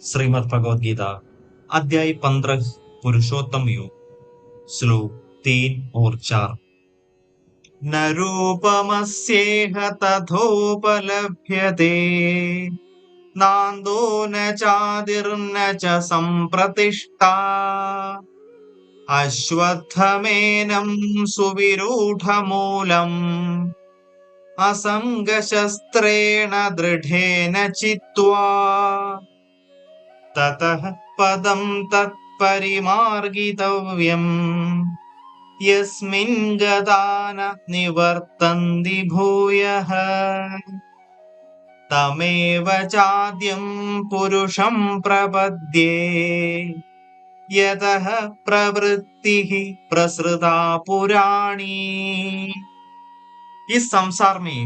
श्रीमद् भगवद गीता अध्याय 15 पुरुषोत्तम योग श्लोक 3 और 4। न रूपमस्येह तथोपलभ्यते नान्दो न चादिर्न च सम्प्रतिष्ठा अश्वत्थमेनं सुविरूढमूलम् असङ्गशस्त्रेण दृढेन चित्वा ततः पदं तत्परिमार्गितव्यम् यस्मिन् गता न निवर्तन्ति भूयः तमेव चाद्यं पुरुषं प्रपद्ये यतः प्रवृत्तिः प्रसृता पुराणी। इस संसार में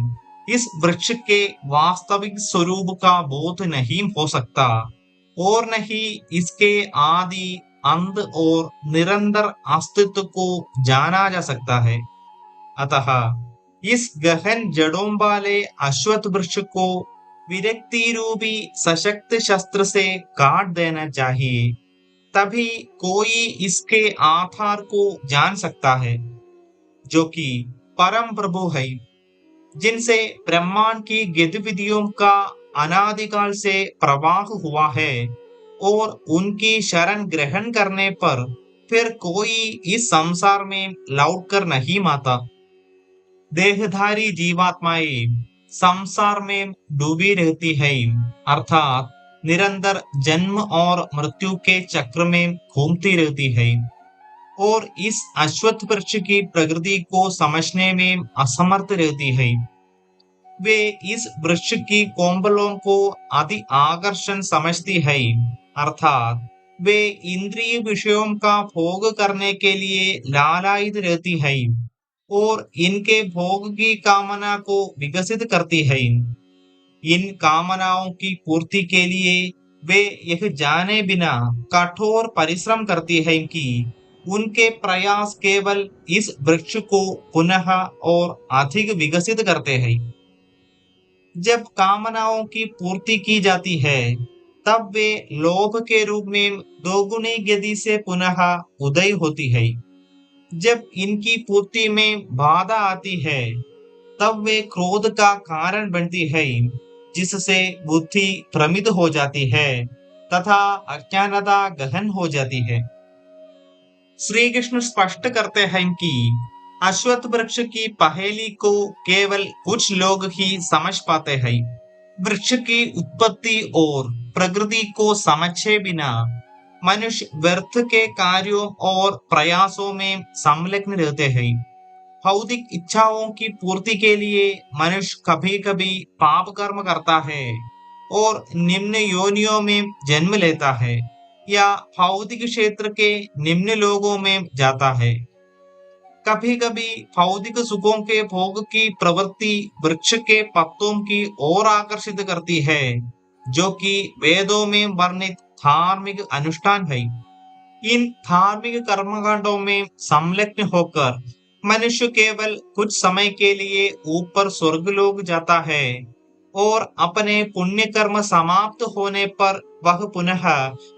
इस वृक्ष के वास्तविक स्वरूप का बोध नहीं हो सकता और न ही इसके आदि अंत और निरंतर अस्तित्व को जाना जा सकता है। अतः इस गहन जड़ों वाले अश्वत्थ वृक्ष को विरक्ति रूपी सशक्त शस्त्र से काट देना चाहिए, तभी कोई इसके आधार को जान सकता है, जो कि परम प्रभु है, जिनसे ब्रह्मांड की गतिविधियों का अनादिकाल से प्रवाह हुआ है और उनकी शरण ग्रहण करने पर फिर कोई इस संसार में लौट कर नहीं आता। देहधारी जीवात्माएं संसार में डूबी रहती है, अर्थात निरंतर जन्म और मृत्यु के चक्र में घूमती रहती है और इस अश्वत्थ वृक्ष की प्रकृति को समझने में असमर्थ रहती है। वे इस वृक्ष की कोम्बलों को अति आकर्षण समझती है, अर्थात वे इंद्रिय विषयों का भोग करने के लिए लालायित रहती है और इनके भोग की कामना को विकसित करती है। इन कामनाओं की पूर्ति के लिए वे यह जाने बिना कठोर परिश्रम करती है कि उनके प्रयास केवल इस वृक्ष को पुनः और अधिक विकसित करते हैं। जब कामनाओं की पूर्ति की जाती है, तब वे लोभ के रूप में दोगुनी गति से पुनः उदय होती है। जब इनकी पूर्ति में बाधा आती है, तब वे क्रोध का कारण बनती है, जिससे बुद्धि भ्रमित हो जाती है तथा अज्ञानता गहन हो जाती है। श्री कृष्ण स्पष्ट करते हैं कि अश्वत्थ वृक्ष की पहेली को केवल कुछ लोग ही समझ पाते हैं। वृक्ष की उत्पत्ति और प्रकृति को समझे बिना मनुष्य व्यर्थ के कार्यों और प्रयासों में संलग्न रहते हैं। भौतिक इच्छाओं की पूर्ति के लिए मनुष्य कभी कभी पाप कर्म करता है और निम्न योनियों में जन्म लेता है या भौतिक क्षेत्र के निम्न लोगों में जाता है। कभी कभी भौतिक सुखों के भोग की प्रवृत्ति वृक्ष के पत्तों की ओर आकर्षित करती है, जो कि वेदों में वर्णित धार्मिक अनुष्ठान है। इन धार्मिक कर्मकांडों में संलग्न होकर मनुष्य केवल कुछ समय के लिए ऊपर स्वर्गलोक जाता है और अपने पुण्य कर्म समाप्त होने पर वह पुनः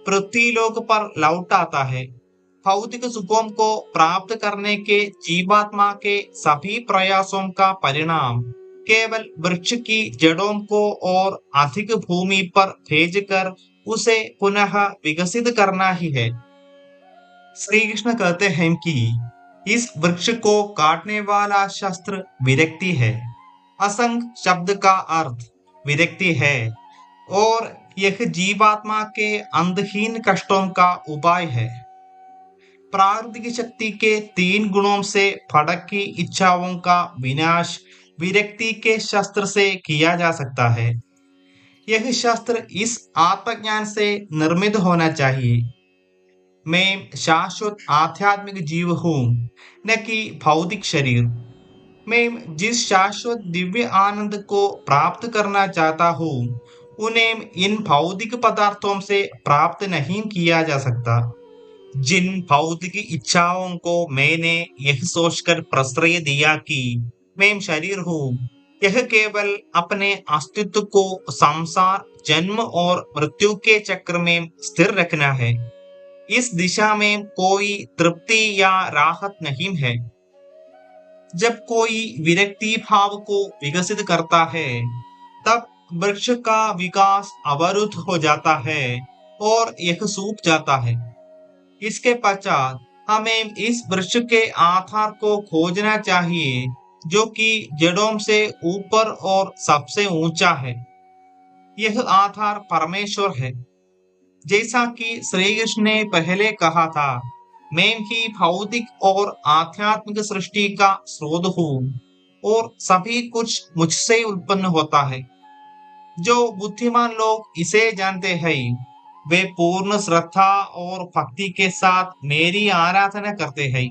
पृथ्वीलोक पर लौट आता है। भौतिक सुखों को प्राप्त करने के जीवात्मा के सभी प्रयासों का परिणाम केवल वृक्ष की जड़ों को और अधिक भूमि पर भेजकर उसे पुनः विकसित करना ही है। श्री कृष्ण कहते हैं कि इस वृक्ष को काटने वाला शस्त्र विरक्ति है। असंग शब्द का अर्थ विरक्ति है और यह जीवात्मा के अंतहीन कष्टों का उपाय है। प्राकृतिक शक्ति के 3 गुणों से भटक की इच्छाओं का विनाश विरक्ति के शस्त्र से किया जा सकता है। यह शस्त्र इस आत्मज्ञान से निर्मित होना चाहिए। मैं शाश्वत आध्यात्मिक जीव हूँ, न कि भौतिक शरीर। मैं जिस शाश्वत दिव्य आनंद को प्राप्त करना चाहता हूँ, उन्हें इन भौतिक पदार्थों से प्राप्त नहीं किया जा सकता। जिन भौतिक इच्छाओं को मैंने यह सोचकर प्रश्रय दिया कि मैं शरीर हूँ, यह केवल अपने अस्तित्व को संसार जन्म और मृत्यु के चक्र में स्थिर रखना है। इस दिशा में कोई तृप्ति या राहत नहीं है। जब कोई विरक्ति भाव को विकसित करता है, तब वृक्ष का विकास अवरुद्ध हो जाता है और यह सूख जाता है। इसके पश्चात हमें इस वृक्ष के आधार को खोजना चाहिए, जो कि जड़ों से ऊपर और सबसे ऊंचा है। यह आधार परमेश्वर है। जैसा कि श्री कृष्ण ने पहले कहा था, मैं ही भौतिक और आध्यात्मिक सृष्टि का स्रोत हूँ और सभी कुछ मुझसे उत्पन्न होता है। जो बुद्धिमान लोग इसे जानते हैं, वे पूर्ण श्रद्धा और भक्ति के साथ मेरी आराधना करते हैं।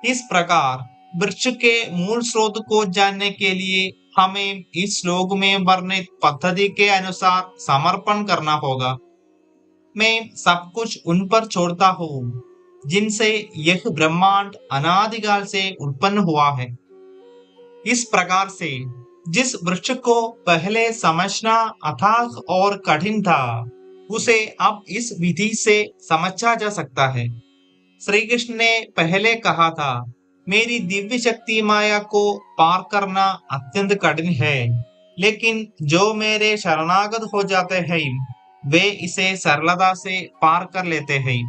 इस प्रकार वृक्ष के मूल स्रोत को जानने के लिए हमें इस श्लोक में वर्णित पद्धति के अनुसार समर्पण करना होगा। मैं सब कुछ उन पर छोड़ता हूँ, जिनसे यह ब्रह्मांड अनादिकाल से उत्पन्न हुआ है। इस प्रकार से जिस वृक्ष को पहले समझना अथाह और कठिन था, उसे अब इस विधि से समझा जा सकता है। श्री कृष्ण ने पहले कहा था, मेरी दिव्य शक्ति माया को पार करना अत्यंत कठिन है, लेकिन जो मेरे शरणागत हो जाते हैं, वे इसे सरलता से पार कर लेते हैं।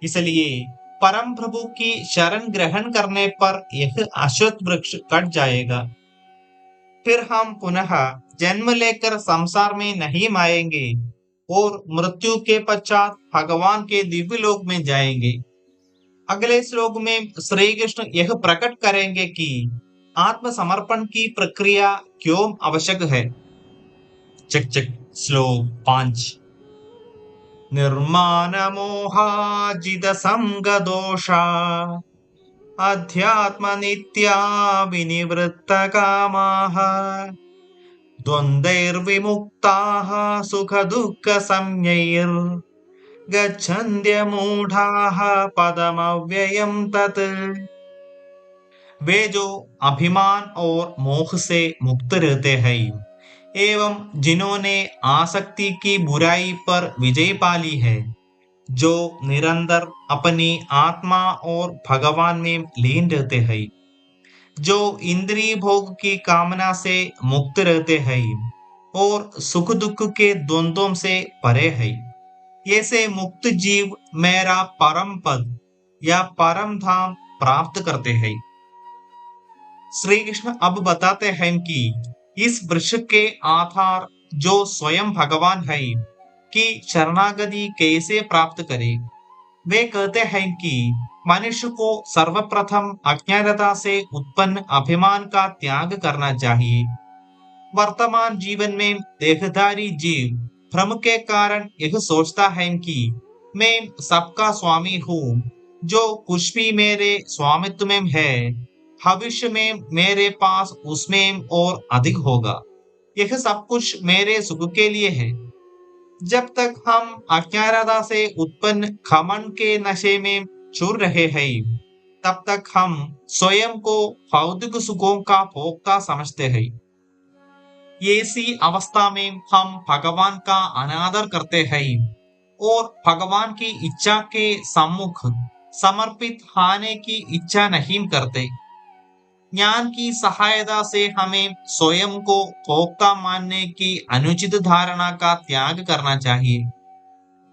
इसलिए परम प्रभु की शरण ग्रहण करने पर यह अश्वत्थ वृक्ष कट जाएगा। फिर हम पुनः जन्म लेकर संसार में नहीं आएंगे और मृत्यु के पश्चात भगवान के दिव्य लोक में जाएंगे। अगले श्लोक में श्री कृष्ण यह प्रकट करेंगे कि आत्मसमर्पण की प्रक्रिया क्यों आवश्यक है। चक चक श्लोक 5। निर्माण मोहाजित संग दोषा अध्यात्म नित्या विनिवृत्त कामाः द्वन्द्वैर्विमुक्ताः सुख दुःख संज्ञैर् गच्छन्त्य मूढ़ाः पदमव्ययम् तत्। वे जो अभिमान और मोह से मुक्त रहते हैं एवं जिन्होंने आसक्ति की बुराई पर विजय पा ली है, जो निरंतर अपनी आत्मा और भगवान में लीन रहते हैं, जो इंद्रिय भोग की कामना से मुक्त रहते हैं और सुख दुख के द्वंद्वों से परे है, ऐसे मुक्त जीव मेरा परम पद या परम धाम प्राप्त करते हैं। श्री कृष्ण अब बताते हैं कि इस वृक्ष के आधार जो स्वयं भगवान है कि शरणागति कैसे प्राप्त करे। वे कहते हैं कि मनुष्य को सर्वप्रथम अज्ञानता से उत्पन्न अभिमान का त्याग करना चाहिए। वर्तमान जीवन में देहधारी जीव भ्रम के कारण यह सोचता है कि मैं सबका स्वामी हूँ, जो कुछ भी मेरे स्वामित्व में है, भविष्य में मेरे पास उसमें और अधिक होगा। यह सब कुछ मेरे सुख के लिए है। जब तक हम अज्ञानता से उत्पन्न घमंड के नशे में चूर रहे हैं, तब तक हम स्वयं को भौतिक सुखों का भोक्ता समझते हैं। ऐसी अवस्था में हम भगवान का अनादर करते हैं और भगवान की इच्छा के सम्मुख समर्पित होने की इच्छा नहीं करते। ज्ञान की सहायता से हमें स्वयं को भोक्ता मानने की अनुचित धारणा का त्याग करना चाहिए।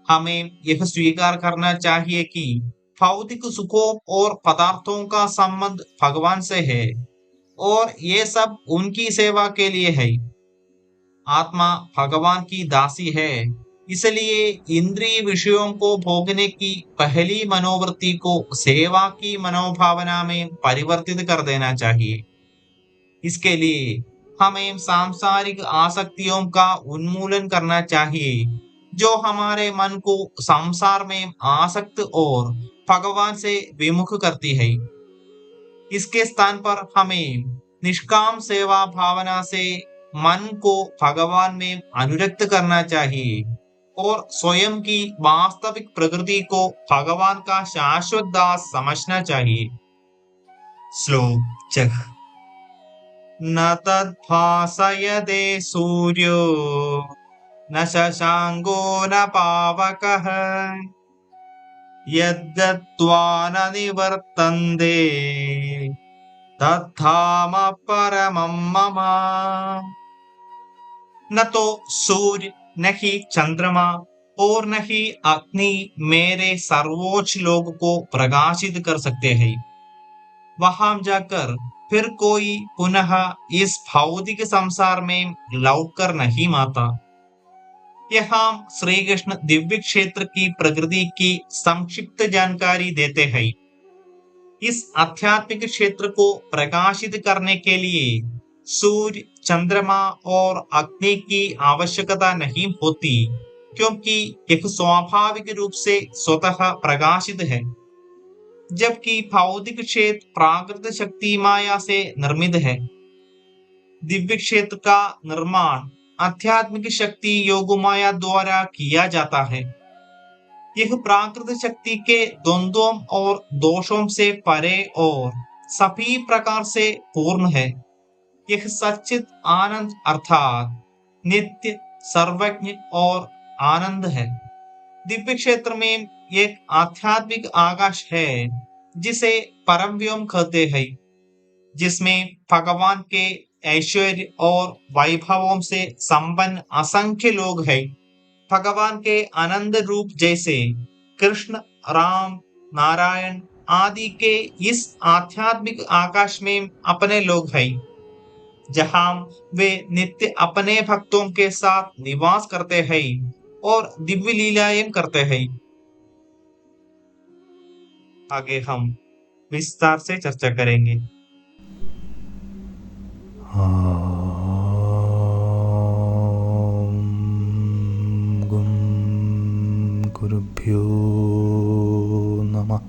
हमें यह स्वीकार करना चाहिए कि भौतिक सुखों और पदार्थों का संबंध भगवान से है और ये सब उनकी सेवा के लिए है। आत्मा भगवान की दासी है, इसलिए इंद्रिय विषयों को भोगने की पहली मनोवृत्ति को सेवा की मनोभावना में परिवर्तित कर देना चाहिए। इसके लिए हमें सांसारिक आसक्तियों का उन्मूलन करना चाहिए, जो हमारे मन को संसार में आसक्त और भगवान से विमुख करती है। इसके स्थान पर हमें निष्काम सेवा भावना से मन को भगवान में अनुरक्त करना चाहिए और स्वयं की वास्तविक प्रकृति को भगवान का शाश्वत दास समझना चाहिए। श्लोक 6। न तद्भासयते सूर्यो न शशाङ्को न पावकः यद्गत्वा न निवर्तन्ते तद्धाम परमं मम। न तो सूर्य, न ही चंद्रमा और न ही अग्नि मेरे सर्वोच्च लोक को प्रकाशित कर सकते हैं। वहां जाकर फिर कोई पुनः इस भौतिक संसार में लौट कर नहीं आता। यहाँ श्री कृष्ण दिव्य क्षेत्र की प्रकृति की संक्षिप्त जानकारी देते हैं। इस आध्यात्मिक क्षेत्र को प्रकाशित करने के लिए सूर्य, चंद्रमा और अग्नि की आवश्यकता नहीं होती, क्योंकि यह स्वाभाविक रूप से स्वतः प्रकाशित है। जबकि भौतिक क्षेत्र प्राकृतिक शक्ति माया से निर्मित है। दिव्य क्षेत्र का निर्माण आध्यात्मिक शक्ति योग माया द्वारा किया जाता है। यह प्राकृतिक शक्ति के द्वंद्वों और दोषों से परे और सभी प्रकार से पूर्ण है। यह सच्चित आनंद अर्थात नित्य, सर्वज्ञ और आनंद है। दिव्य क्षेत्र में एक आध्यात्मिक आकाश है जिसे परम व्योम कहते हैं, जिसमें भगवान के ऐश्वर्य और वैभवों से संपन्न असंख्य लोग हैं। भगवान के आनंद रूप जैसे कृष्ण, राम, नारायण आदि के इस आध्यात्मिक आकाश में अपने लोग हैं, जहां वे नित्य अपने भक्तों के साथ निवास करते हैं और दिव्य लीलाएं करते हैं। आगे हम विस्तार से चर्चा करेंगे। गुरुभ्यो नमः।